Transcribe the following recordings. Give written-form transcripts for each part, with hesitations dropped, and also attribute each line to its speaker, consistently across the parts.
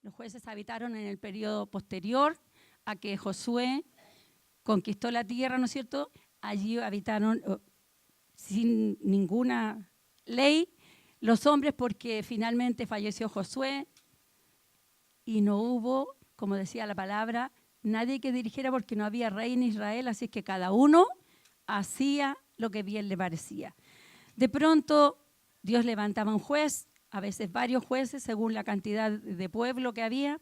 Speaker 1: Los jueces habitaron en el periodo posterior a que Josué conquistó la tierra, ¿no es cierto? Allí habitaron sin ninguna ley los hombres, porque finalmente falleció Josué y no hubo, como decía la palabra, nadie que dirigiera, porque no había rey en Israel, así que cada uno hacía lo que bien le parecía. De pronto Dios levantaba un juez, a veces varios jueces según la cantidad de pueblo que había,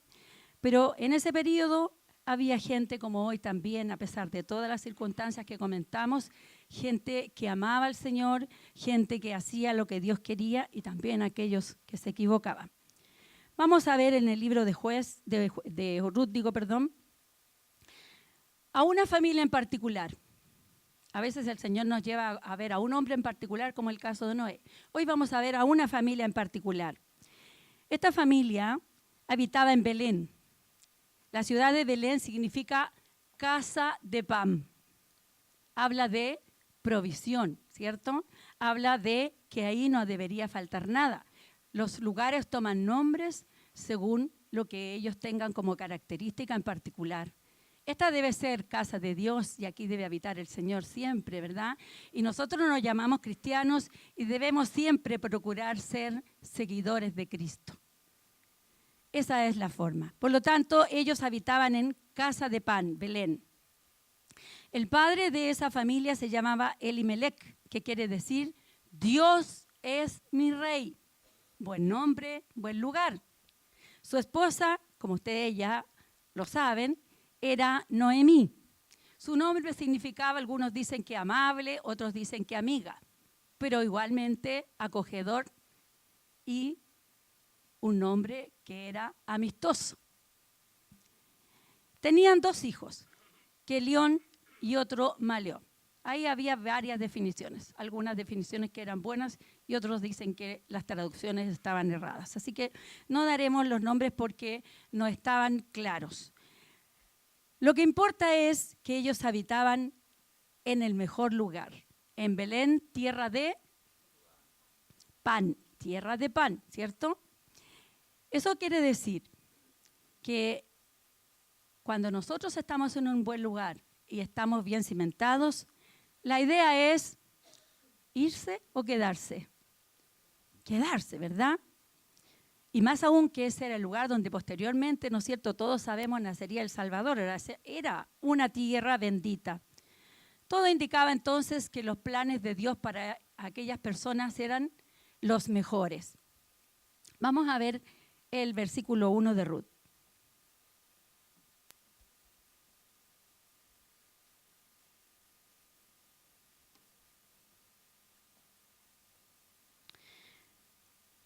Speaker 1: pero en ese periodo había gente como hoy también, a pesar de todas las circunstancias que comentamos, gente que amaba al Señor, gente que hacía lo que Dios quería, y también aquellos que se equivocaban. Vamos a ver en el libro de Ruth, a una familia en particular. A veces el Señor nos lleva a ver a un hombre en particular, como el caso de Noé. Hoy vamos a ver a una familia en particular. Esta familia habitaba en Belén. La ciudad de Belén significa casa de pan. Habla de provisión, ¿cierto? Habla de que ahí no debería faltar nada. Los lugares toman nombres según lo que ellos tengan como característica en particular. Esta debe ser casa de Dios y aquí debe habitar el Señor siempre, ¿verdad? Y nosotros nos llamamos cristianos y debemos siempre procurar ser seguidores de Cristo. Esa es la forma. Por lo tanto, ellos habitaban en casa de pan, Belén. El padre de esa familia se llamaba Elimelec, que quiere decir Dios es mi rey. Buen nombre, buen lugar. Su esposa, como ustedes ya lo saben, era Noemí. Su nombre significaba, algunos dicen que amable, otros dicen que amiga, pero igualmente acogedor y un nombre que era amistoso. Tenían 2 hijos, Kelión y otro Maleón. Ahí había varias definiciones, algunas definiciones que eran buenas y otros dicen que las traducciones estaban erradas. Así que no daremos los nombres porque no estaban claros. Lo que importa es que ellos habitaban en el mejor lugar, en Belén, tierra de pan, ¿cierto? Eso quiere decir que cuando nosotros estamos en un buen lugar y estamos bien cimentados, la idea es irse o quedarse. Quedarse, ¿verdad? Y más aún que ese era el lugar donde posteriormente, ¿no es cierto?, todos sabemos nacería el Salvador, era una tierra bendita. Todo indicaba entonces que los planes de Dios para aquellas personas eran los mejores. Vamos a ver el versículo 1 de Ruth.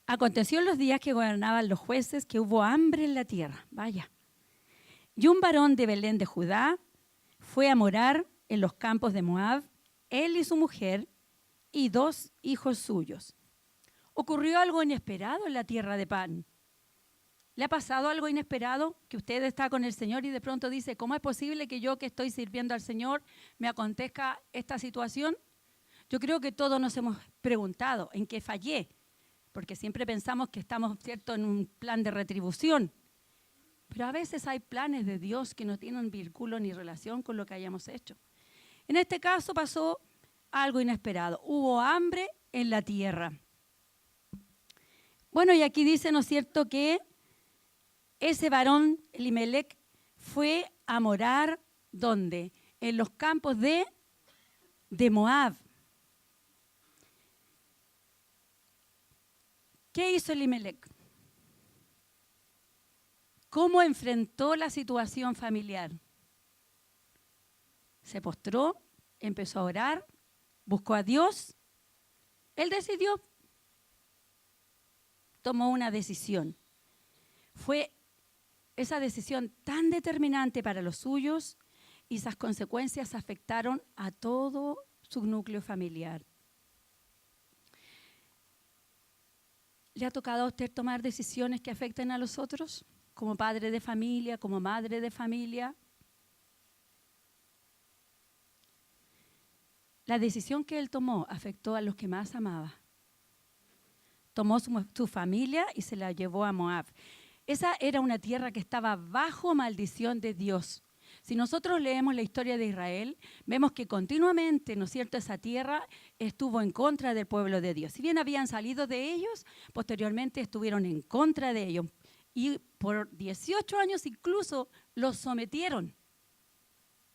Speaker 1: Aconteció en los días que gobernaban los jueces que hubo hambre en la tierra. Vaya. Y un varón de Belén de Judá fue a morar en los campos de Moab, él y su mujer y 2 hijos suyos. Ocurrió algo inesperado en la tierra de pan. ¿Le ha pasado algo inesperado? Que usted está con el Señor y de pronto dice, ¿cómo es posible que yo que estoy sirviendo al Señor me acontezca esta situación? Yo creo que todos nos hemos preguntado en qué fallé, porque siempre pensamos que estamos, ¿cierto?, en un plan de retribución. Pero a veces hay planes de Dios que no tienen vínculo ni relación con lo que hayamos hecho. En este caso pasó algo inesperado. Hubo hambre en la tierra. Bueno, y aquí dice, ¿no es cierto?, que ese varón, Elimelec, fue a morar, ¿dónde? En los campos de Moab. ¿Qué hizo Elimelec? ¿Cómo enfrentó la situación familiar? Se postró, empezó a orar, buscó a Dios. Él decidió, tomó una decisión. Fue esa decisión tan determinante para los suyos y esas consecuencias afectaron a todo su núcleo familiar. ¿Le ha tocado a usted tomar decisiones que afecten a los otros? Como padre de familia, como madre de familia. La decisión que él tomó afectó a los que más amaba. Tomó su familia y se la llevó a Moab. Esa era una tierra que estaba bajo maldición de Dios. Si nosotros leemos la historia de Israel, vemos que continuamente, ¿no es cierto?, esa tierra estuvo en contra del pueblo de Dios. Si bien habían salido de ellos, posteriormente estuvieron en contra de ellos. Y por 18 años incluso los sometieron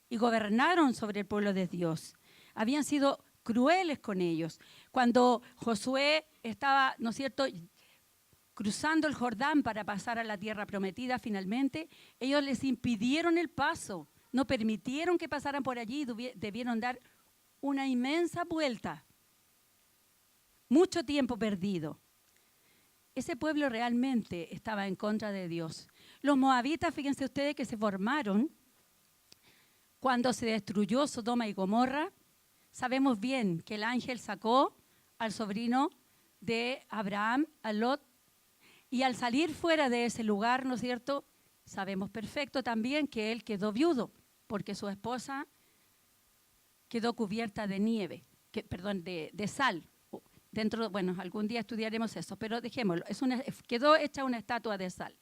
Speaker 1: y gobernaron sobre el pueblo de Dios. Habían sido crueles con ellos. Cuando Josué estaba, ¿no es cierto?, cruzando el Jordán para pasar a la tierra prometida, finalmente, ellos les impidieron el paso, no permitieron que pasaran por allí, debieron dar una inmensa vuelta. Mucho tiempo perdido. Ese pueblo realmente estaba en contra de Dios. Los moabitas, fíjense ustedes que se formaron cuando se destruyó Sodoma y Gomorra. Sabemos bien que el ángel sacó al sobrino de Abraham, a Lot, y al salir fuera de ese lugar, ¿no es cierto?, sabemos perfecto también que él quedó viudo, porque su esposa quedó cubierta de nieve, de sal. Bueno, algún día estudiaremos eso, pero dejémoslo, quedó hecha una estatua de sal.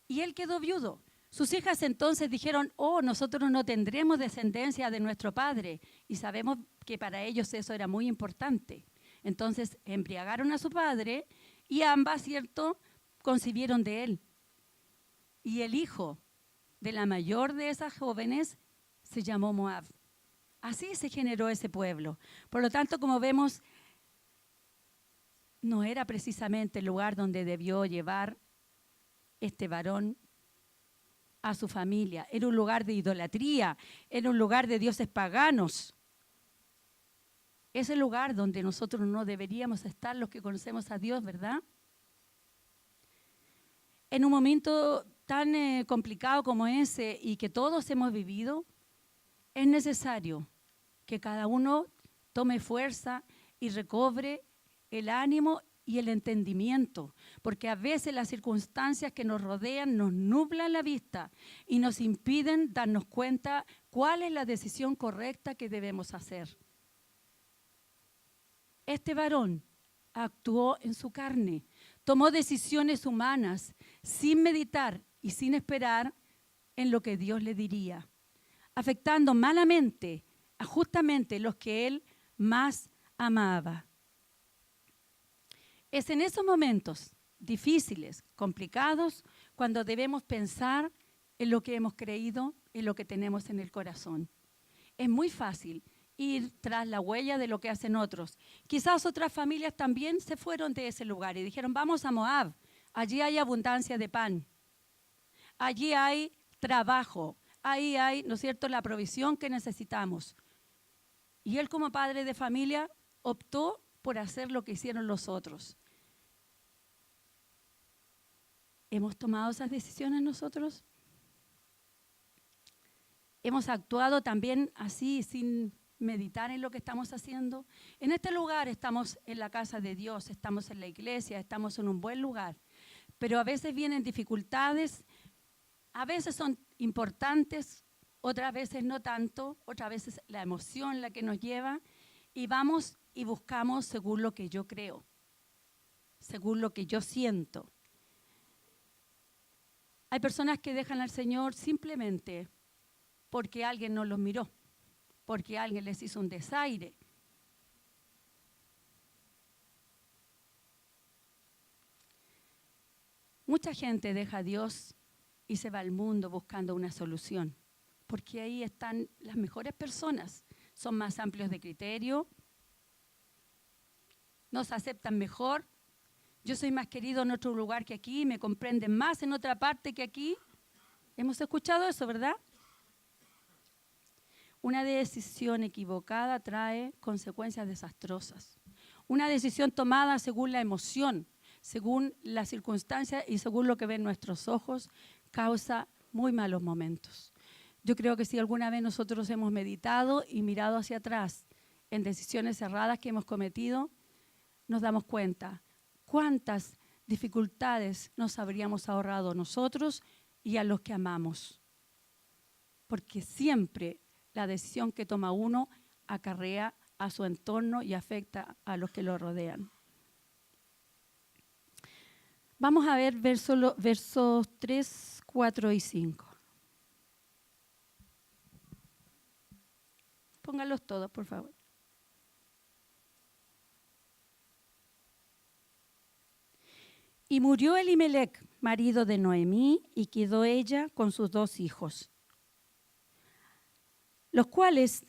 Speaker 1: Y él quedó viudo. Sus hijas entonces dijeron, nosotros no tendremos descendencia de nuestro padre. Y sabemos que para ellos eso era muy importante. Entonces embriagaron a su padre y ambas, ¿cierto?, concibieron de él. Y el hijo de la mayor de esas jóvenes se llamó Moab. Así se generó ese pueblo. Por lo tanto, como vemos, no era precisamente el lugar donde debió llevar este varón a su familia. Era un lugar de idolatría, era un lugar de dioses paganos. Es el lugar donde nosotros no deberíamos estar los que conocemos a Dios, ¿verdad? En un momento tan complicado como ese y que todos hemos vivido, es necesario que cada uno tome fuerza y recobre el ánimo y el entendimiento, porque a veces las circunstancias que nos rodean nos nublan la vista y nos impiden darnos cuenta cuál es la decisión correcta que debemos hacer. Este varón actuó en su carne, tomó decisiones humanas sin meditar y sin esperar en lo que Dios le diría, afectando malamente a justamente los que él más amaba. Es en esos momentos difíciles, complicados, cuando debemos pensar en lo que hemos creído, en lo que tenemos en el corazón. Es muy fácil ir tras la huella de lo que hacen otros. Quizás otras familias también se fueron de ese lugar y dijeron, vamos a Moab, allí hay abundancia de pan, allí hay trabajo, ahí hay, ¿no es cierto?, la provisión que necesitamos. Y él como padre de familia optó por hacer lo que hicieron los otros. ¿Hemos tomado esas decisiones nosotros? ¿Hemos actuado también así, sin meditar en lo que estamos haciendo? En este lugar estamos en la casa de Dios, estamos en la iglesia, estamos en un buen lugar, pero a veces vienen dificultades, a veces son importantes, otras veces no tanto, otras veces la emoción la que nos lleva, y vamos y buscamos según lo que yo creo, según lo que yo siento. Hay personas que dejan al Señor simplemente porque alguien no los miró, porque alguien les hizo un desaire. Mucha gente deja a Dios y se va al mundo buscando una solución, porque ahí están las mejores personas, son más amplios de criterio, nos aceptan mejor. Yo soy más querido en otro lugar que aquí, me comprenden más en otra parte que aquí. Hemos escuchado eso, ¿verdad? Una decisión equivocada trae consecuencias desastrosas. Una decisión tomada según la emoción, según las circunstancias y según lo que ven nuestros ojos, causa muy malos momentos. Yo creo que si alguna vez nosotros hemos meditado y mirado hacia atrás en decisiones erradas que hemos cometido, nos damos cuenta cuántas dificultades nos habríamos ahorrado nosotros y a los que amamos. Porque siempre la decisión que toma uno acarrea a su entorno y afecta a los que lo rodean. Vamos a ver versos 3, 4 y 5. Pónganlos todos, por favor. Y murió Elimelec, marido de Noemí, y quedó ella con sus 2 hijos, los cuales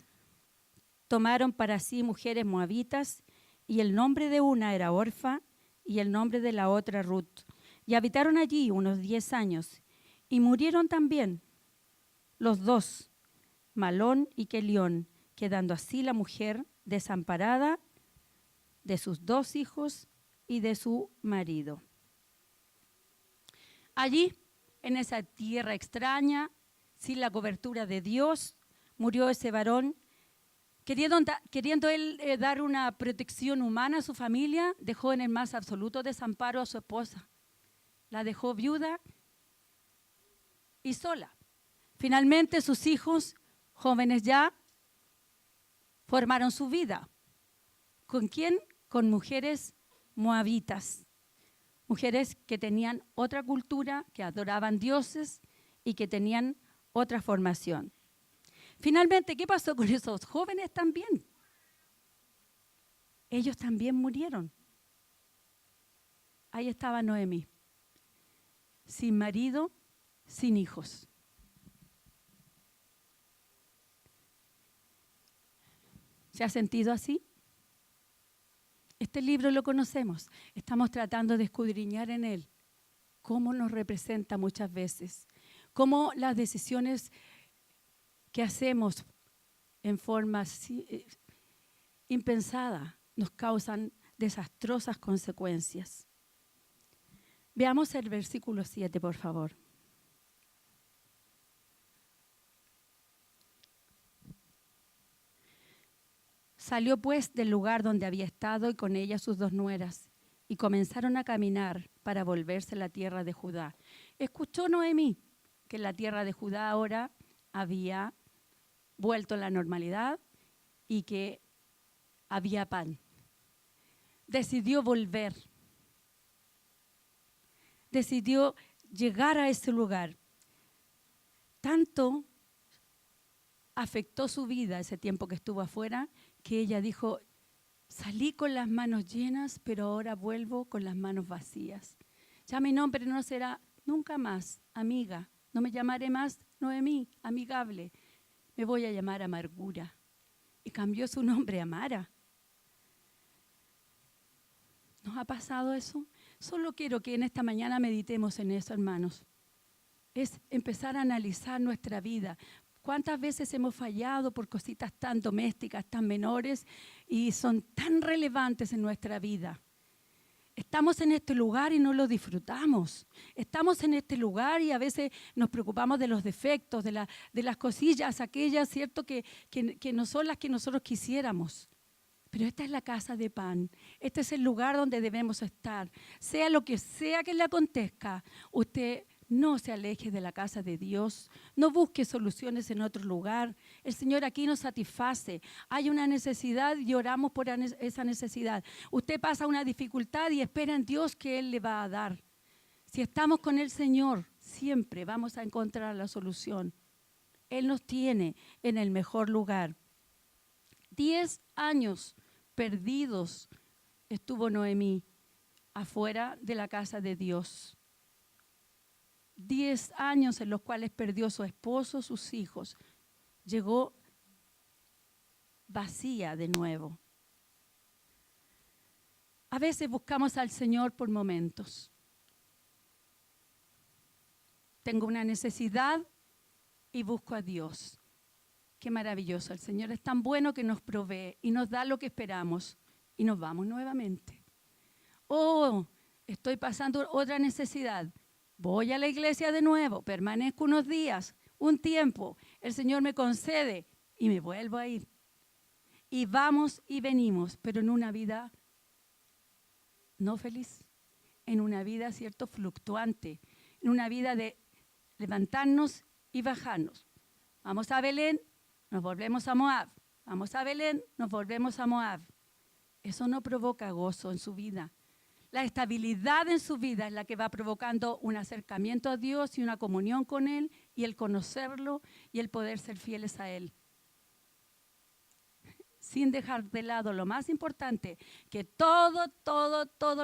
Speaker 1: tomaron para sí mujeres moabitas, y el nombre de una era Orfa, y el nombre de la otra Ruth. Y habitaron allí unos 10 años, y murieron también los 2, Malón y Quelión, quedando así la mujer desamparada de sus 2 hijos y de su marido. Allí, en esa tierra extraña, sin la cobertura de Dios, murió ese varón. Queriendo él dar una protección humana a su familia, dejó en el más absoluto desamparo a su esposa. La dejó viuda y sola. Finalmente sus hijos, jóvenes ya, formaron su vida. ¿Con quién? Con mujeres moabitas. Mujeres que tenían otra cultura, que adoraban dioses y que tenían otra formación. Finalmente, ¿qué pasó con esos jóvenes también? Ellos también murieron. Ahí estaba Noemí, sin marido, sin hijos. ¿Se ha sentido así? Este libro lo conocemos, estamos tratando de escudriñar en él cómo nos representa muchas veces, cómo las decisiones que hacemos en forma impensada nos causan desastrosas consecuencias. Veamos el versículo 7, por favor. Salió pues del lugar donde había estado y con ella sus 2 nueras, y comenzaron a caminar para volverse a la tierra de Judá. Escuchó Noemí que en la tierra de Judá ahora había vuelto a la normalidad y que había pan. Decidió volver. Decidió llegar a ese lugar. Tanto afectó su vida ese tiempo que estuvo afuera, que ella dijo, salí con las manos llenas, pero ahora vuelvo con las manos vacías. Ya mi nombre no será nunca más amiga, no me llamaré más Noemí, amigable, me voy a llamar Amargura. Y cambió su nombre a Mara. ¿Nos ha pasado eso? Solo quiero que en esta mañana meditemos en eso, hermanos. Es empezar a analizar nuestra vida. ¿Cuántas veces hemos fallado por cositas tan domésticas, tan menores y son tan relevantes en nuestra vida? Estamos en este lugar y no lo disfrutamos. Estamos en este lugar y a veces nos preocupamos de los defectos, de las cosillas, aquellas, ¿cierto?, que no son las que nosotros quisiéramos. Pero esta es la casa de pan. Este es el lugar donde debemos estar. Sea lo que sea que le acontezca, usted no se aleje de la casa de Dios, no busque soluciones en otro lugar. El Señor aquí nos satisface. Hay una necesidad y oramos por esa necesidad. Usted pasa una dificultad y espera en Dios que Él le va a dar. Si estamos con el Señor, siempre vamos a encontrar la solución. Él nos tiene en el mejor lugar. 10 años perdidos estuvo Noemí afuera de la casa de Dios. 10 años en los cuales perdió su esposo, sus hijos. Llegó vacía de nuevo. A veces buscamos al Señor por momentos. Tengo una necesidad y busco a Dios. Qué maravilloso. El Señor es tan bueno que nos provee y nos da lo que esperamos y nos vamos nuevamente. Oh, estoy pasando otra necesidad. Voy a la iglesia de nuevo, permanezco unos días, un tiempo, el Señor me concede y me vuelvo a ir. Y vamos y venimos, pero en una vida no feliz, en una vida, ¿cierto?, fluctuante, en una vida de levantarnos y bajarnos. Vamos a Belén, nos volvemos a Moab. Vamos a Belén, nos volvemos a Moab. Eso no provoca gozo en su vida. La estabilidad en su vida es la que va provocando un acercamiento a Dios y una comunión con Él y el conocerlo y el poder ser fieles a Él. Sin dejar de lado lo más importante, que todo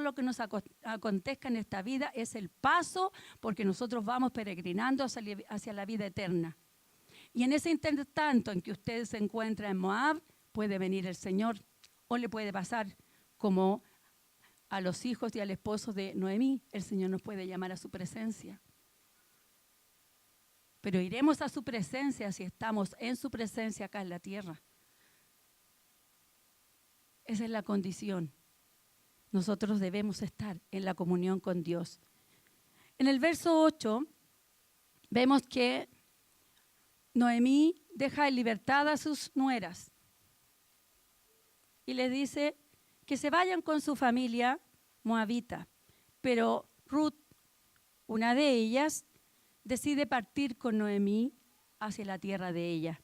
Speaker 1: lo que nos acontezca en esta vida es el paso porque nosotros vamos peregrinando hacia la vida eterna. Y en ese intertanto en que usted se encuentra en Moab, puede venir el Señor o le puede pasar como a los hijos y al esposo de Noemí. El Señor nos puede llamar a su presencia. Pero iremos a su presencia si estamos en su presencia acá en la tierra. Esa es la condición. Nosotros debemos estar en la comunión con Dios. En el verso 8 vemos que Noemí deja en libertad a sus nueras y les dice que se vayan con su familia moabita. Pero Ruth, una de ellas, decide partir con Noemí hacia la tierra de ella.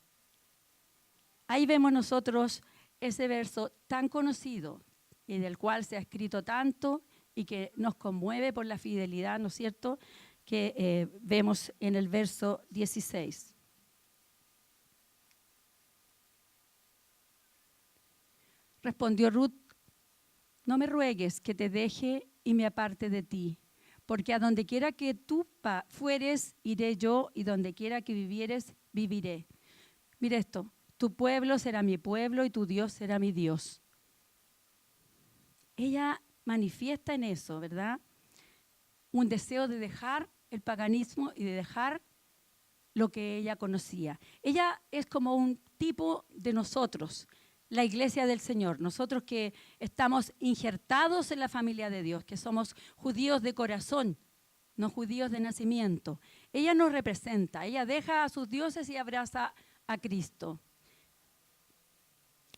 Speaker 1: Ahí vemos nosotros ese verso tan conocido y del cual se ha escrito tanto y que nos conmueve por la fidelidad, ¿no es cierto?, que vemos en el verso 16. Respondió Ruth: no me ruegues que te deje y me aparte de ti, porque a donde quiera que tú fueres, iré yo, y donde quiera que vivieres, viviré. Mira esto: tu pueblo será mi pueblo y tu Dios será mi Dios. Ella manifiesta en eso, ¿verdad?, un deseo de dejar el paganismo y de dejar lo que ella conocía. Ella es como un tipo de nosotros, la iglesia del Señor, nosotros que estamos injertados en la familia de Dios, que somos judíos de corazón, no judíos de nacimiento. Ella nos representa, ella deja a sus dioses y abraza a Cristo.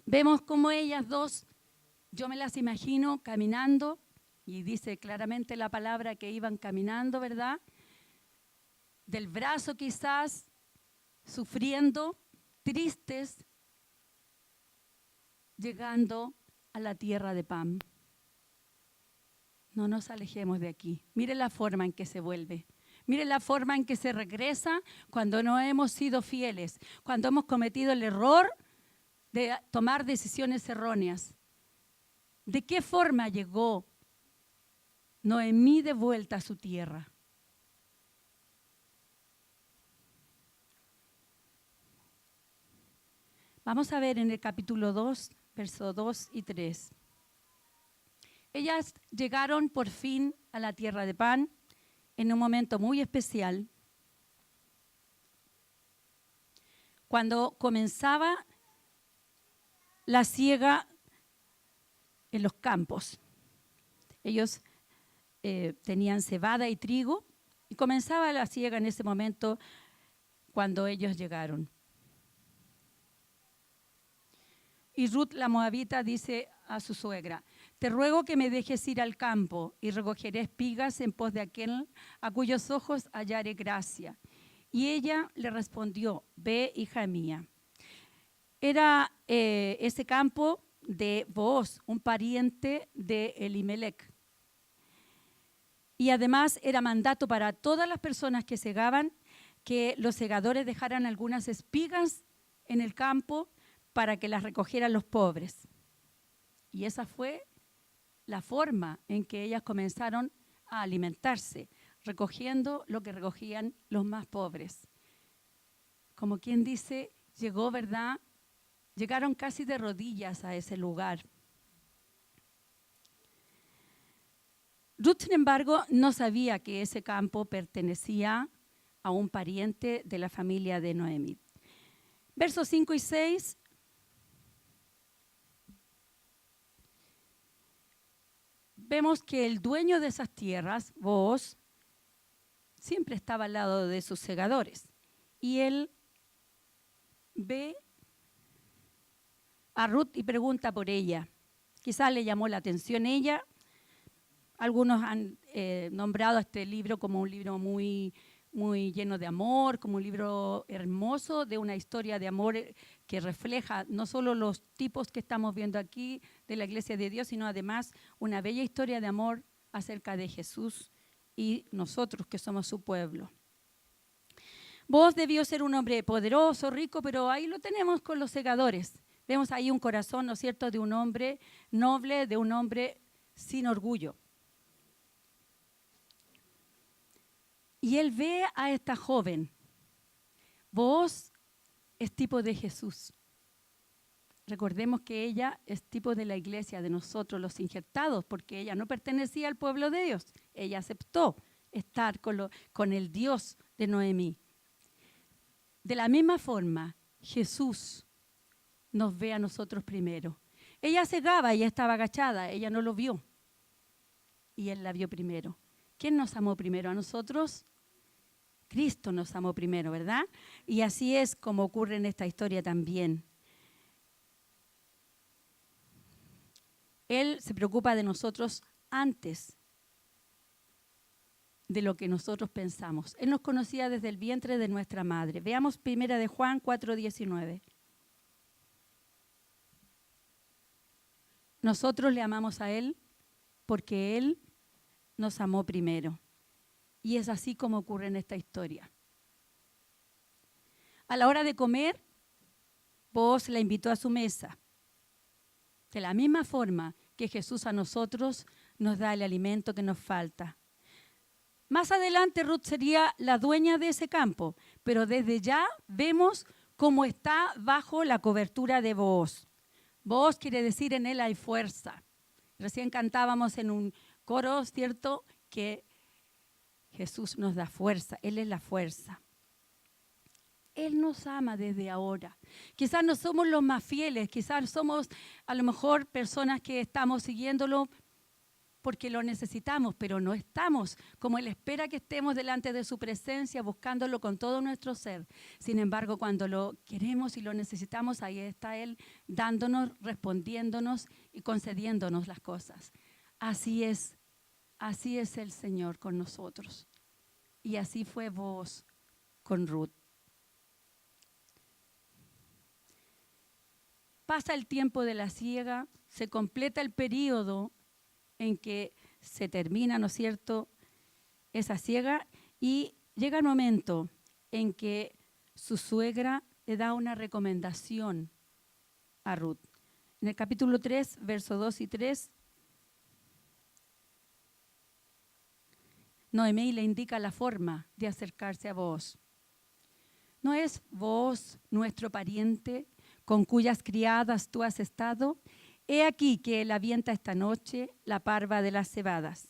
Speaker 1: Vemos cómo ellas dos, yo me las imagino caminando, y dice claramente la palabra que iban caminando, ¿verdad?, del brazo quizás, sufriendo, tristes, llegando a la tierra de Pam. No nos alejemos de aquí. Mire la forma en que se vuelve. Mire la forma en que se regresa cuando no hemos sido fieles, cuando hemos cometido el error de tomar decisiones erróneas. ¿De qué forma llegó Noemí de vuelta a su tierra? Vamos a ver en el capítulo 2, versos 2 y 3. Ellas llegaron por fin a la tierra de Pan en un momento muy especial, cuando comenzaba la siega en los campos. Ellos tenían cebada y trigo y comenzaba la siega en ese momento cuando ellos llegaron. Y Ruth la moabita dice a su suegra: te ruego que me dejes ir al campo y recogeré espigas en pos de aquel a cuyos ojos hallaré gracia. Y ella le respondió: ve, hija mía. Era ese campo de Booz, un pariente de Elimelech. Y además era mandato para todas las personas que segaban que los segadores dejaran algunas espigas en el campo para que las recogieran los pobres. Y esa fue la forma en que ellas comenzaron a alimentarse, recogiendo lo que recogían los más pobres. Como quien dice, llegó, ¿verdad?, llegaron casi de rodillas a ese lugar. Ruth, sin embargo, no sabía que ese campo pertenecía a un pariente de la familia de Noemí. Versos 5 y 6. Vemos que el dueño de esas tierras, Booz, siempre estaba al lado de sus segadores. Y él ve a Ruth y pregunta por ella. Quizás le llamó la atención ella. Algunos han nombrado a este libro como un libro muy lleno de amor, como un libro hermoso de una historia de amor que refleja no solo los tipos que estamos viendo aquí de la Iglesia de Dios, sino además una bella historia de amor acerca de Jesús y nosotros que somos su pueblo. Vos debió ser un hombre poderoso, rico, pero ahí lo tenemos con los segadores. Vemos ahí un corazón, ¿no es cierto?, de un hombre noble, de un hombre sin orgullo. Y él ve a esta joven. Vos es tipo de Jesús. Recordemos que ella es tipo de la iglesia, de nosotros los injertados, porque ella no pertenecía al pueblo de Dios. Ella aceptó estar con el Dios de Noemí. De la misma forma, Jesús nos ve a nosotros primero. Ella cegaba, ella estaba agachada, ella no lo vio. Y él la vio primero. ¿Quién nos amó primero? ¿A nosotros? Cristo nos amó primero, ¿verdad? Y así es como ocurre en esta historia también. Él se preocupa de nosotros antes de lo que nosotros pensamos. Él nos conocía desde el vientre de nuestra madre. Veamos 1 de Juan 4:19. Nosotros le amamos a Él porque Él nos amó primero. Y es así como ocurre en esta historia. A la hora de comer, Booz la invitó a su mesa. De la misma forma que Jesús a nosotros nos da el alimento que nos falta. Más adelante Ruth sería la dueña de ese campo, pero desde ya vemos cómo está bajo la cobertura de Booz. Booz quiere decir en él hay fuerza. Recién cantábamos en un coro, ¿cierto?, que Jesús nos da fuerza, Él es la fuerza. Él nos ama desde ahora. Quizás no somos los más fieles, quizás somos a lo mejor personas que estamos siguiéndolo porque lo necesitamos, pero no estamos como Él espera que estemos delante de su presencia, buscándolo con todo nuestro ser. Sin embargo, cuando lo queremos y lo necesitamos, ahí está Él dándonos, respondiéndonos y concediéndonos las cosas. Así es el Señor con nosotros. Y así fue Booz con Ruth. Pasa el tiempo de la siega, se completa el periodo en que se termina, ¿no es cierto?, esa siega, y llega el momento en que su suegra le da una recomendación a Ruth. En el capítulo 3, versos 2 y 3, Noemí le indica la forma de acercarse a Booz. ¿No es Booz nuestro pariente con cuyas criadas tú has estado? He aquí que él avienta esta noche la parva de las cebadas.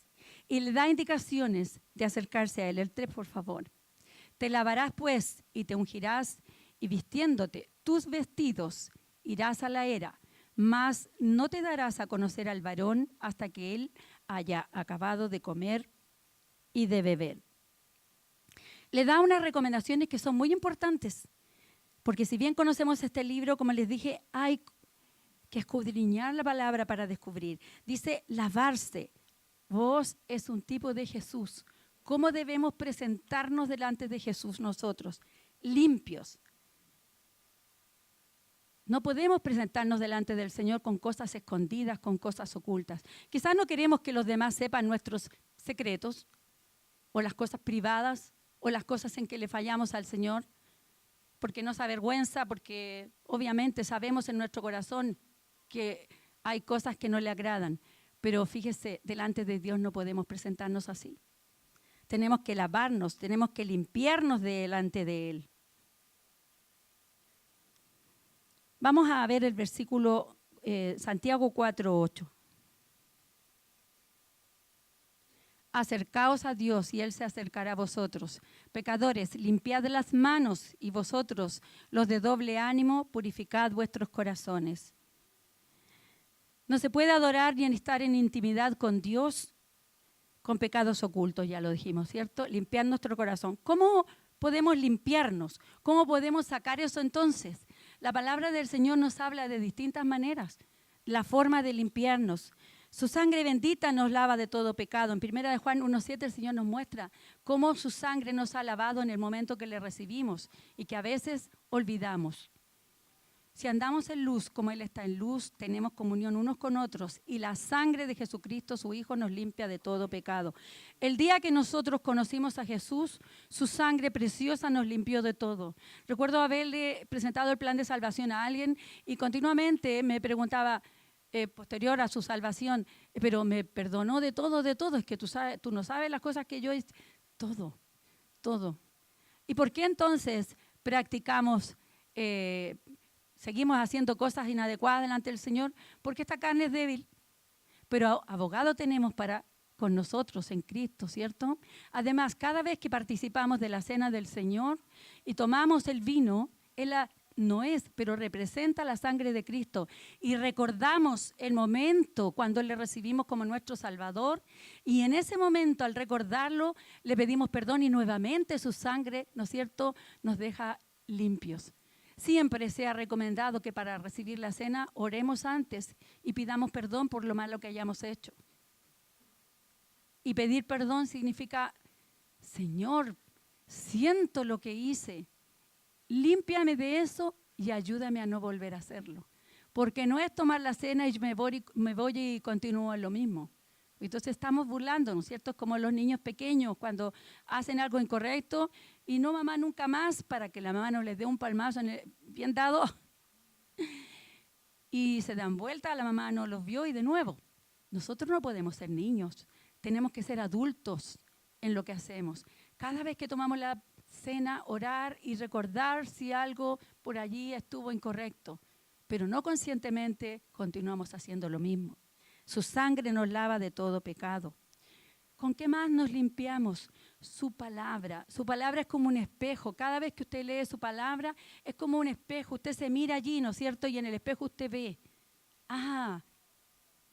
Speaker 1: Y le da indicaciones de acercarse a él. El 3, por favor. Te lavarás pues y te ungirás y vistiéndote tus vestidos irás a la era, mas no te darás a conocer al varón hasta que él haya acabado de comer y de beber. Le da unas recomendaciones que son muy importantes, porque si bien conocemos este libro, como les dije, hay que escudriñar la palabra para descubrir. Dice lavarse. Vos es un tipo de Jesús. ¿Cómo debemos presentarnos delante de Jesús nosotros? Limpios. No podemos presentarnos delante del Señor con cosas escondidas, con cosas ocultas. Quizás no queremos que los demás sepan nuestros secretos, o las cosas privadas, o las cosas en que le fallamos al Señor, porque nos avergüenza, porque obviamente sabemos en nuestro corazón que hay cosas que no le agradan. Pero fíjese, delante de Dios no podemos presentarnos así. Tenemos que lavarnos, tenemos que limpiarnos delante de Él. Vamos a ver el versículo Santiago 4:8. Acercaos a Dios y Él se acercará a vosotros. Pecadores, limpiad las manos, y vosotros, los de doble ánimo, purificad vuestros corazones. No se puede adorar ni estar en intimidad con Dios con pecados ocultos, ya lo dijimos, ¿cierto? Limpiar nuestro corazón. ¿Cómo podemos limpiarnos? ¿Cómo podemos sacar eso entonces? La palabra del Señor nos habla de distintas maneras. La forma de limpiarnos. Su sangre bendita nos lava de todo pecado. En 1 de Juan 1:7 el Señor nos muestra cómo su sangre nos ha lavado en el momento que le recibimos y que a veces olvidamos. Si andamos en luz como Él está en luz, tenemos comunión unos con otros y la sangre de Jesucristo, su Hijo, nos limpia de todo pecado. El día que nosotros conocimos a Jesús, su sangre preciosa nos limpió de todo. Recuerdo haberle presentado el plan de salvación a alguien y continuamente me preguntaba, posterior a su salvación, pero me perdonó de todo, es que tú no sabes las cosas que yo hice. Todo. ¿Y por qué entonces practicamos seguimos haciendo cosas inadecuadas delante del Señor? Porque esta carne es débil. Pero abogado tenemos con nosotros en Cristo, ¿cierto? Además, cada vez que participamos de la cena del Señor y tomamos el vino, no es, pero representa la sangre de Cristo. Y recordamos el momento cuando le recibimos como nuestro Salvador. Y en ese momento, al recordarlo, le pedimos perdón y nuevamente su sangre, ¿no es cierto?, nos deja limpios. Siempre se ha recomendado que para recibir la cena oremos antes y pidamos perdón por lo malo que hayamos hecho. Y pedir perdón significa, Señor, siento lo que hice, límpiame de eso y ayúdame a no volver a hacerlo. Porque no es tomar la cena y me voy y continúo en lo mismo. Entonces estamos burlando, ¿no es cierto? Es como los niños pequeños cuando hacen algo incorrecto y no mamá nunca más, para que la mamá no les dé un palmazo bien dado. Y se dan vuelta, la mamá no los vio y de nuevo. Nosotros no podemos ser niños, tenemos que ser adultos en lo que hacemos. Cada vez que tomamos la cena, orar y recordar si algo por allí estuvo incorrecto, pero no conscientemente continuamos haciendo lo mismo. Su sangre nos lava de todo pecado. ¿Con qué más nos limpiamos? Su palabra. Su palabra es como un espejo. Cada vez que usted lee su palabra, es como un espejo. Usted se mira allí, ¿no es cierto? Y en el espejo usted ve,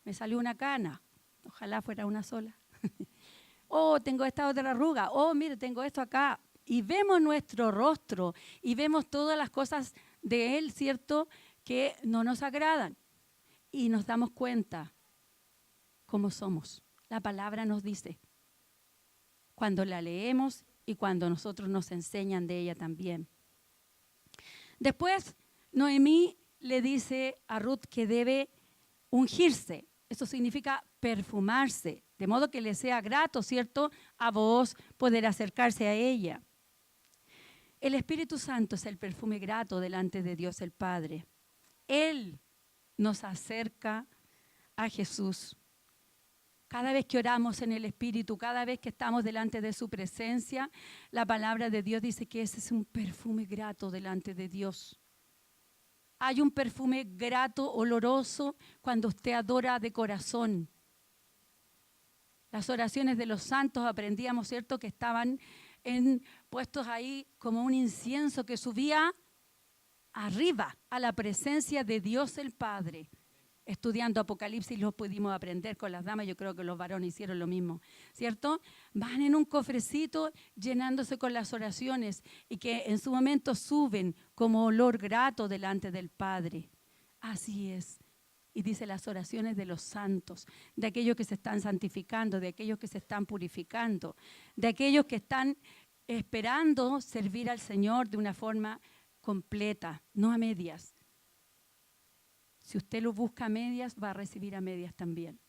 Speaker 1: me salió una cana. Ojalá fuera una sola. Tengo esta otra arruga. Mire, tengo esto acá. Y vemos nuestro rostro y vemos todas las cosas de Él, ¿cierto?, que no nos agradan. Y nos damos cuenta cómo somos. La palabra nos dice, cuando la leemos y cuando nosotros nos enseñan de ella también. Después, Noemí le dice a Ruth que debe ungirse. Eso significa perfumarse, de modo que le sea grato, ¿cierto?, a vos poder acercarse a ella. El Espíritu Santo es el perfume grato delante de Dios el Padre. Él nos acerca a Jesús. Cada vez que oramos en el Espíritu, cada vez que estamos delante de su presencia, la palabra de Dios dice que ese es un perfume grato delante de Dios. Hay un perfume grato, oloroso, cuando usted adora de corazón. Las oraciones de los santos aprendíamos, ¿cierto?, que estaban puestos ahí como un incienso que subía arriba a la presencia de Dios el Padre. Estudiando Apocalipsis lo pudimos aprender con las damas, yo creo que los varones hicieron lo mismo, ¿cierto? Van en un cofrecito llenándose con las oraciones y que en su momento suben como olor grato delante del Padre. Así es. Y dice las oraciones de los santos, de aquellos que se están santificando, de aquellos que se están purificando, de aquellos que están esperando servir al Señor de una forma completa, no a medias. Si usted lo busca a medias, va a recibir a medias también.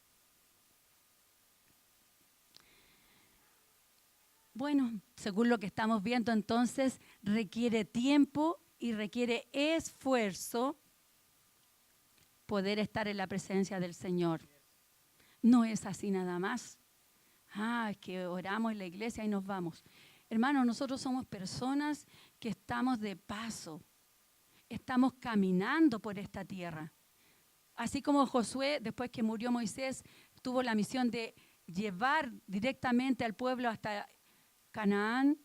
Speaker 1: Bueno, según lo que estamos viendo, entonces, requiere tiempo y requiere esfuerzo poder estar en la presencia del Señor. No es así nada más. Es que oramos en la iglesia y nos vamos. Hermanos, nosotros somos personas que estamos de paso. Estamos caminando por esta tierra. Así como Josué, después que murió Moisés, tuvo la misión de llevar directamente al pueblo hasta Canaán,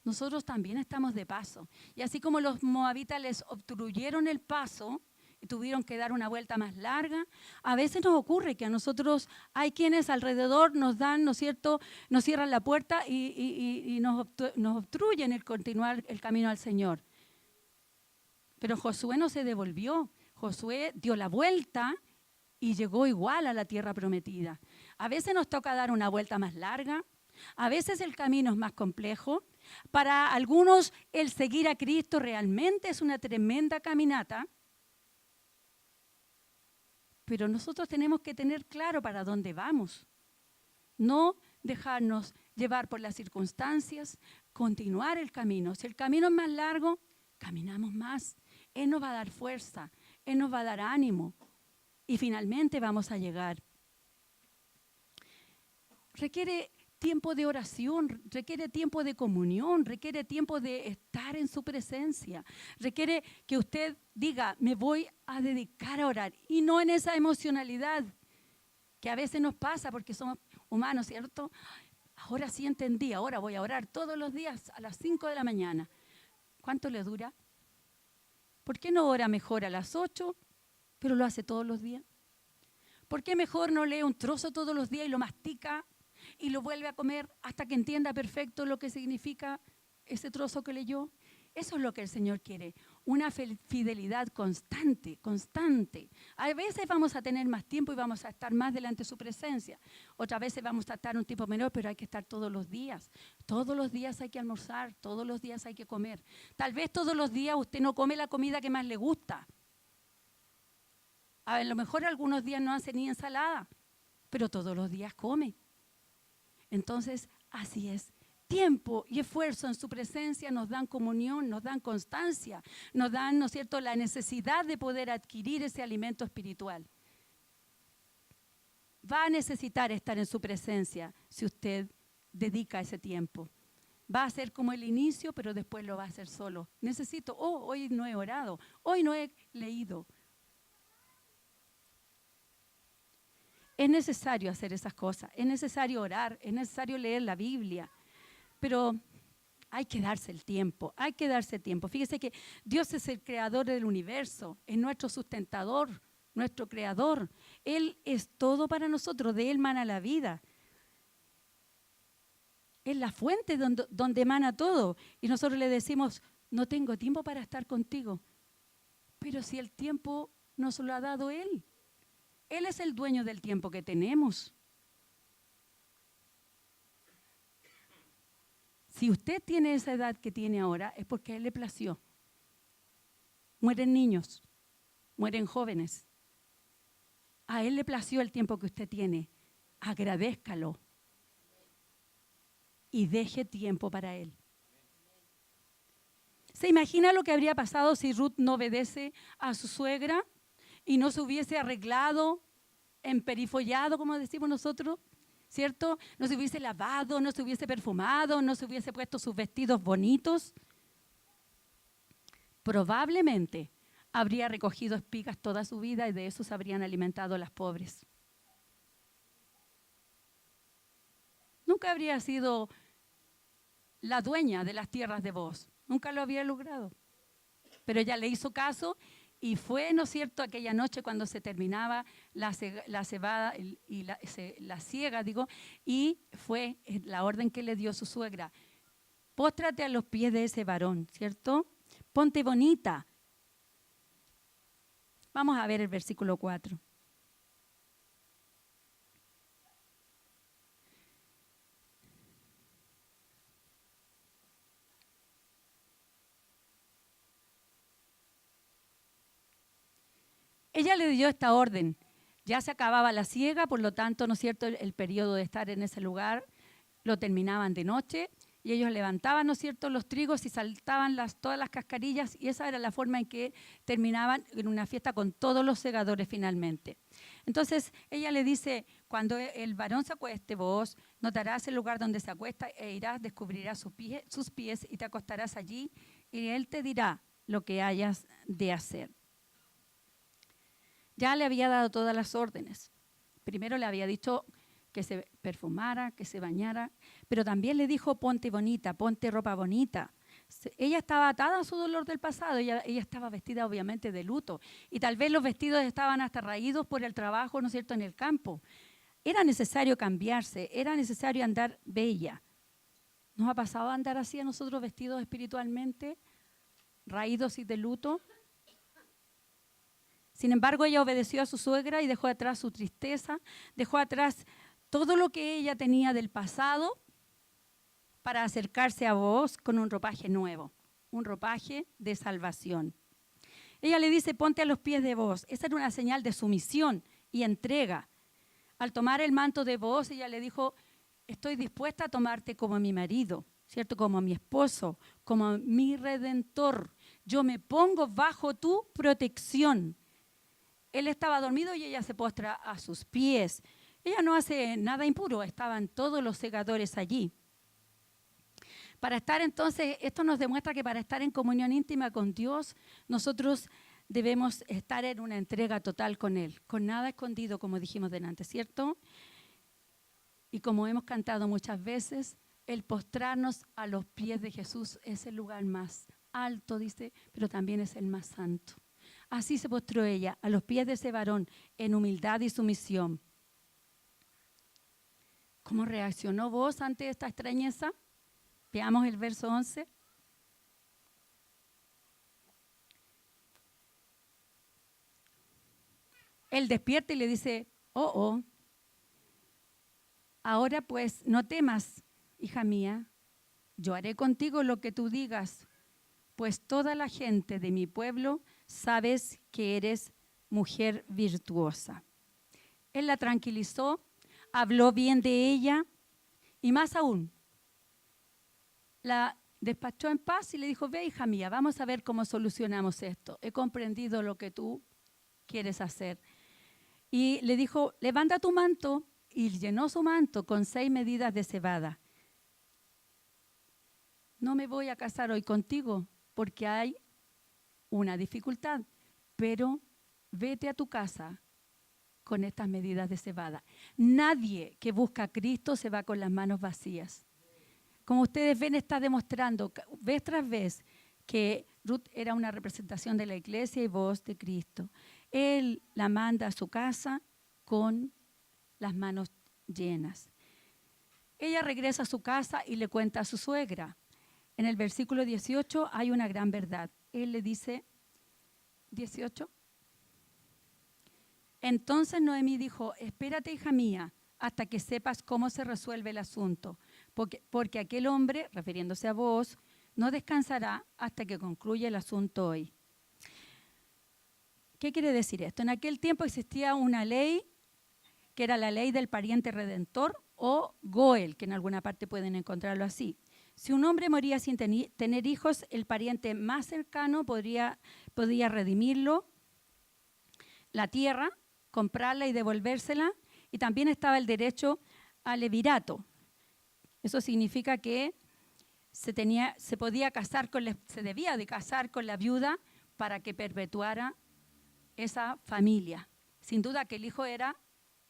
Speaker 1: nosotros también estamos de paso. Y así como los moabitas les obstruyeron el paso y tuvieron que dar una vuelta más larga, a veces nos ocurre que a nosotros hay quienes alrededor nos dan, ¿no es cierto?, nos cierran la puerta y nos obstruyen el continuar el camino al Señor. Pero Josué no se devolvió. Josué dio la vuelta y llegó igual a la tierra prometida. A veces nos toca dar una vuelta más larga, a veces el camino es más complejo. Para algunos el seguir a Cristo realmente es una tremenda caminata, Pero nosotros tenemos que tener claro para dónde vamos. No dejarnos llevar por las circunstancias, continuar el camino. Si el camino es más largo, caminamos más. Él nos va a dar fuerza, Él nos va a dar ánimo y finalmente vamos a llegar. Requiere tiempo de oración, requiere tiempo de comunión, requiere tiempo de estar en su presencia. Requiere que usted diga, me voy a dedicar a orar y no en esa emocionalidad que a veces nos pasa porque somos humanos, ¿cierto? Ahora sí entendí, ahora voy a orar todos los días a las 5 de la mañana. ¿Cuánto le dura? ¿Por qué no ora mejor a las 8, pero lo hace todos los días? ¿Por qué mejor no lee un trozo todos los días y lo mastica y lo vuelve a comer hasta que entienda perfecto lo que significa ese trozo que leyó? Eso es lo que el Señor quiere, una fidelidad constante, constante. A veces vamos a tener más tiempo y vamos a estar más delante de su presencia. Otras veces vamos a estar un tiempo menor, pero hay que estar todos los días. Todos los días hay que almorzar, todos los días hay que comer. Tal vez todos los días usted no come la comida que más le gusta. A lo mejor algunos días no hace ni ensalada, pero todos los días come. Entonces, así es. Tiempo y esfuerzo en su presencia nos dan comunión, nos dan constancia, nos dan, ¿no es cierto?, la necesidad de poder adquirir ese alimento espiritual. Va a necesitar estar en su presencia si usted dedica ese tiempo. Va a ser como el inicio, pero después lo va a hacer solo. Necesito, hoy no he orado, hoy no he leído. Es necesario hacer esas cosas, es necesario orar, es necesario leer la Biblia. Pero hay que darse el tiempo, hay que darse tiempo. Fíjese que Dios es el creador del universo, es nuestro sustentador, nuestro creador. Él es todo para nosotros, de Él emana la vida. Es la fuente donde emana todo. Y nosotros le decimos, no tengo tiempo para estar contigo. Pero si el tiempo nos lo ha dado Él. Él es el dueño del tiempo que tenemos. Si usted tiene esa edad que tiene ahora, es porque a Él le plació. Mueren niños, mueren jóvenes. A Él le plació el tiempo que usted tiene. Agradézcalo. Y deje tiempo para Él. ¿Se imagina lo que habría pasado si Ruth no obedece a su suegra y no se hubiese arreglado, emperifollado, como decimos nosotros? ¿Cierto? No se hubiese lavado, no se hubiese perfumado, no se hubiese puesto sus vestidos bonitos. Probablemente habría recogido espigas toda su vida y de eso se habrían alimentado las pobres. Nunca habría sido la dueña de las tierras de Booz. Nunca lo había logrado. Pero ella le hizo caso y fue, ¿no es cierto?, aquella noche cuando se terminaba la cebada y la siega, y fue la orden que le dio su suegra. Póstrate a los pies de ese varón, ¿cierto? Ponte bonita. Vamos a ver el versículo 4. Ella le dio esta orden. Ya se acababa la siega, por lo tanto, ¿no es cierto?, el periodo de estar en ese lugar lo terminaban de noche y ellos levantaban, ¿no es cierto?, los trigos y saltaban todas las cascarillas y esa era la forma en que terminaban en una fiesta con todos los segadores finalmente. Entonces, ella le dice, cuando el varón se acueste, vos notarás el lugar donde se acuesta e irás, descubrirás sus pies y te acostarás allí y él te dirá lo que hayas de hacer. Ya le había dado todas las órdenes. Primero le había dicho que se perfumara, que se bañara, pero también le dijo ponte bonita, ponte ropa bonita. Ella estaba atada a su dolor del pasado, ella estaba vestida obviamente de luto y tal vez los vestidos estaban hasta raídos por el trabajo, ¿no es cierto?, en el campo. Era necesario cambiarse, era necesario andar bella. ¿Nos ha pasado a andar así a nosotros vestidos espiritualmente, raídos y de luto? Sin embargo, ella obedeció a su suegra y dejó atrás su tristeza, dejó atrás todo lo que ella tenía del pasado para acercarse a Booz con un ropaje nuevo, un ropaje de salvación. Ella le dice, ponte a los pies de Booz. Esa era una señal de sumisión y entrega. Al tomar el manto de Booz, ella le dijo, estoy dispuesta a tomarte como mi marido, ¿cierto? Como mi esposo, como mi redentor. Yo me pongo bajo tu protección. Él estaba dormido y ella se postra a sus pies. Ella no hace nada impuro, estaban todos los segadores allí. Para estar entonces, esto nos demuestra que para estar en comunión íntima con Dios, nosotros debemos estar en una entrega total con Él, con nada escondido, como dijimos delante, ¿cierto? Y como hemos cantado muchas veces, el postrarnos a los pies de Jesús es el lugar más alto, dice, pero también es el más santo. Así se postró ella, a los pies de ese varón, en humildad y sumisión. ¿Cómo reaccionó vos ante esta extrañeza? Veamos el verso 11. Él despierta y le dice, ahora pues no temas, hija mía, yo haré contigo lo que tú digas, pues toda la gente de mi pueblo sabes que eres mujer virtuosa. Él la tranquilizó, habló bien de ella y más aún, la despachó en paz y le dijo, ve hija mía, vamos a ver cómo solucionamos esto. He comprendido lo que tú quieres hacer. Y le dijo, levanta tu manto, y llenó su manto con 6 medidas de cebada. No me voy a casar hoy contigo porque hay una dificultad, pero vete a tu casa con estas medidas de cebada. Nadie que busca a Cristo se va con las manos vacías. Como ustedes ven, está demostrando vez tras vez que Ruth era una representación de la iglesia y voz de Cristo. Él la manda a su casa con las manos llenas. Ella regresa a su casa y le cuenta a su suegra. En el versículo 18 hay una gran verdad. Él le dice, 18. Entonces Noemí dijo, espérate, hija mía, hasta que sepas cómo se resuelve el asunto, porque aquel hombre, refiriéndose a vos, no descansará hasta que concluya el asunto hoy. ¿Qué quiere decir esto? En aquel tiempo existía una ley que era la ley del pariente redentor o Goel, que en alguna parte pueden encontrarlo así. Si un hombre moría sin tener hijos, el pariente más cercano podía redimirlo, la tierra, comprarla y devolvérsela, y también estaba el derecho al levirato. Eso significa que se debía de casar con la viuda para que perpetuara esa familia. Sin duda que el hijo era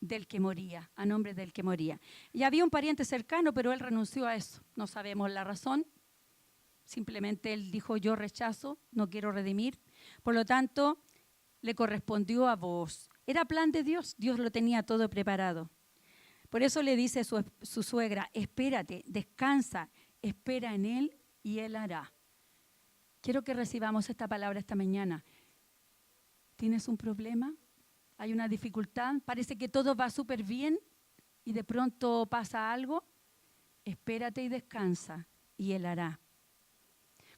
Speaker 1: del que moría, a nombre del que moría. Y había un pariente cercano, pero él renunció a eso. No sabemos la razón. Simplemente él dijo, yo rechazo, no quiero redimir. Por lo tanto, le correspondió a Booz. Era plan de Dios, Dios lo tenía todo preparado. Por eso le dice su suegra, espérate, descansa, espera en él y él hará. Quiero que recibamos esta palabra esta mañana. ¿Tienes un problema? ¿Hay una dificultad? Parece que todo va súper bien y de pronto pasa algo. Espérate y descansa y Él hará.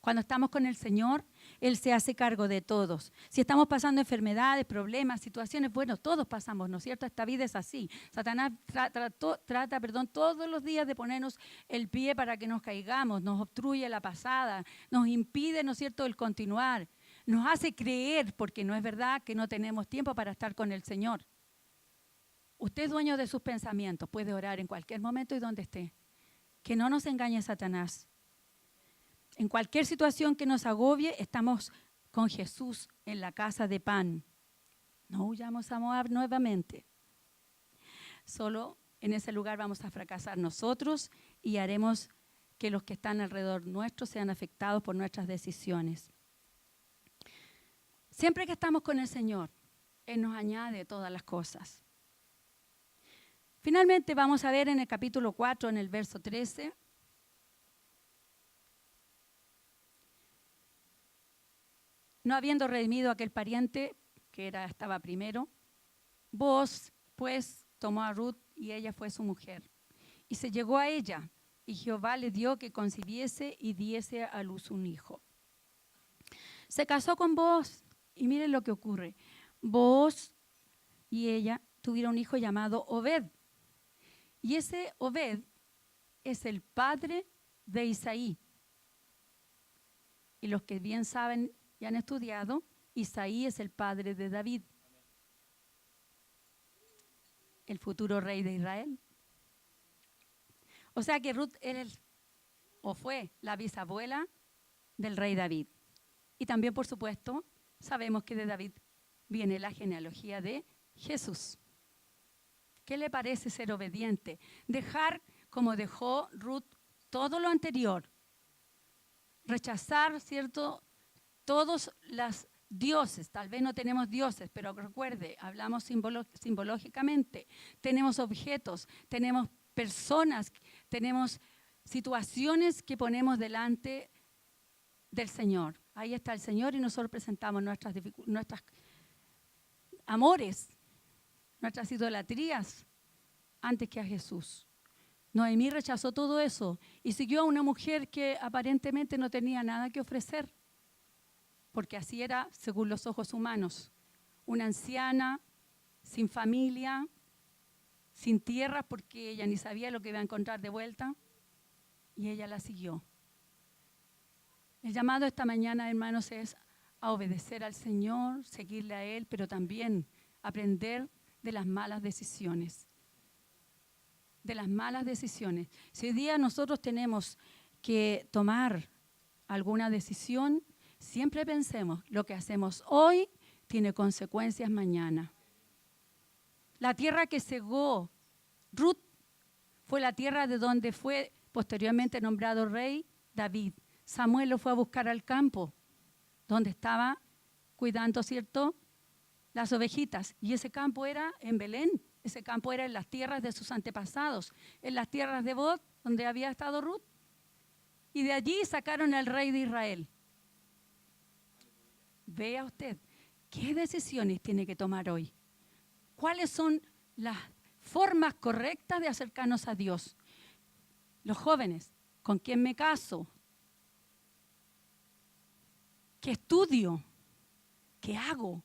Speaker 1: Cuando estamos con el Señor, Él se hace cargo de todos. Si estamos pasando enfermedades, problemas, situaciones, bueno, todos pasamos, ¿no es cierto? Esta vida es así. Satanás trata todos los días de ponernos el pie para que nos caigamos, nos obstruye la pasada, nos impide, ¿no es cierto?, el continuar. Nos hace creer, porque no es verdad, que no tenemos tiempo para estar con el Señor. Usted es dueño de sus pensamientos, puede orar en cualquier momento y donde esté. Que no nos engañe Satanás. En cualquier situación que nos agobie, estamos con Jesús en la casa de pan. No huyamos a Moab nuevamente. Solo en ese lugar vamos a fracasar nosotros y haremos que los que están alrededor nuestro sean afectados por nuestras decisiones. Siempre que estamos con el Señor, Él nos añade todas las cosas. Finalmente vamos a ver en el capítulo 4, en el verso 13. No habiendo redimido a aquel pariente, que estaba primero, Booz, pues, tomó a Ruth y ella fue su mujer. Y se llegó a ella, y Jehová le dio que concibiese y diese a luz un hijo. Se casó con Booz, y miren lo que ocurre. Booz y ella tuvieron un hijo llamado Obed. Y ese Obed es el padre de Isaí. Y los que bien saben y han estudiado, Isaí es el padre de David, el futuro rey de Israel. O sea que Ruth fue la bisabuela del rey David. Y también, por supuesto, sabemos que de David viene la genealogía de Jesús. ¿Qué le parece ser obediente? Dejar, como dejó Ruth, todo lo anterior. Rechazar, ¿cierto?, todos los dioses. Tal vez no tenemos dioses, pero recuerde, hablamos simbológicamente. Tenemos objetos, tenemos personas, tenemos situaciones que ponemos delante del Señor. Ahí está el Señor y nosotros presentamos nuestras amores, nuestras idolatrías antes que a Jesús. Noemí rechazó todo eso y siguió a una mujer que aparentemente no tenía nada que ofrecer, porque así era según los ojos humanos. Una anciana, sin familia, sin tierra, porque ella ni sabía lo que iba a encontrar de vuelta, y ella la siguió. El llamado esta mañana, hermanos, es a obedecer al Señor, seguirle a Él, pero también aprender de las malas decisiones. De las malas decisiones. Si hoy día nosotros tenemos que tomar alguna decisión, siempre pensemos, lo que hacemos hoy tiene consecuencias mañana. La tierra que cegó Ruth fue la tierra de donde fue posteriormente nombrado rey David. Samuel lo fue a buscar al campo, donde estaba cuidando, ¿cierto?, las ovejitas. Y ese campo era en Belén. Ese campo era en las tierras de sus antepasados, en las tierras de Bod, donde había estado Ruth. Y de allí sacaron al rey de Israel. Vea usted, ¿qué decisiones tiene que tomar hoy? ¿Cuáles son las formas correctas de acercarnos a Dios? Los jóvenes, ¿con quién me caso? ¿Qué estudio? ¿Qué hago?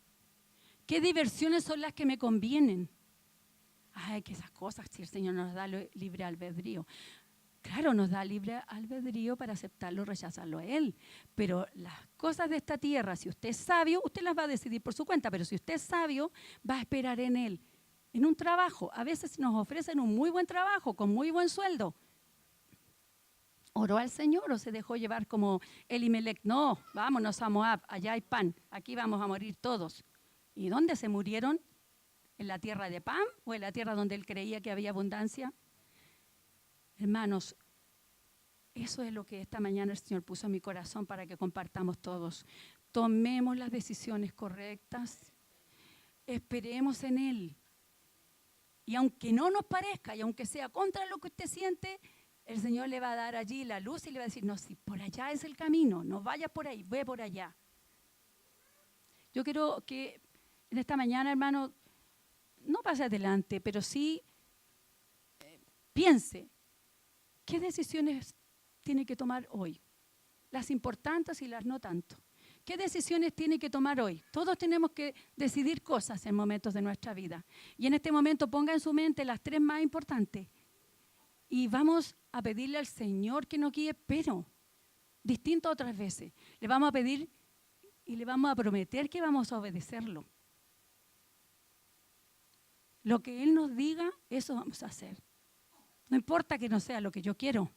Speaker 1: ¿Qué diversiones son las que me convienen? Ay, que esas cosas, si el Señor nos da libre albedrío. Claro, nos da libre albedrío para aceptarlo o rechazarlo a Él. Pero las cosas de esta tierra, si usted es sabio, usted las va a decidir por su cuenta. Pero si usted es sabio, va a esperar en Él. En un trabajo, a veces nos ofrecen un muy buen trabajo, con muy buen sueldo. ¿Oró al Señor o se dejó llevar como Elimelech? No, vámonos a Moab, allá hay pan, aquí vamos a morir todos. ¿Y dónde se murieron? ¿En la tierra de pan o en la tierra donde él creía que había abundancia? Hermanos, eso es lo que esta mañana el Señor puso en mi corazón para que compartamos todos. Tomemos las decisiones correctas, esperemos en Él. Y aunque no nos parezca y aunque sea contra lo que usted siente, el Señor le va a dar allí la luz y le va a decir, no, si por allá es el camino, no vayas por ahí, ve por allá. Yo quiero que en esta mañana, hermano, no pase adelante, pero sí piense, ¿qué decisiones tiene que tomar hoy? Las importantes y las no tanto. ¿Qué decisiones tiene que tomar hoy? Todos tenemos que decidir cosas en momentos de nuestra vida. Y en este momento ponga en su mente las 3 más importantes. Y vamos a pedirle al Señor que nos guíe, pero distinto a otras veces. Le vamos a pedir y le vamos a prometer que vamos a obedecerlo. Lo que Él nos diga, eso vamos a hacer. No importa que no sea lo que yo quiero.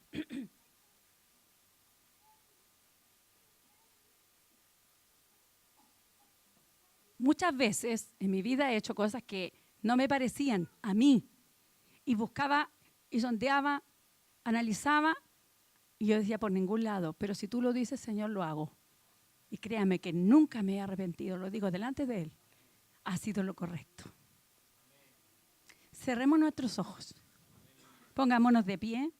Speaker 1: Muchas veces en mi vida he hecho cosas que no me parecían a mí. Y buscaba y sondeaba, analizaba, y yo decía por ningún lado, pero si tú lo dices, Señor, lo hago. Y créame que nunca me he arrepentido, lo digo delante de Él. Ha sido lo correcto. Cerremos nuestros ojos. Pongámonos de pie.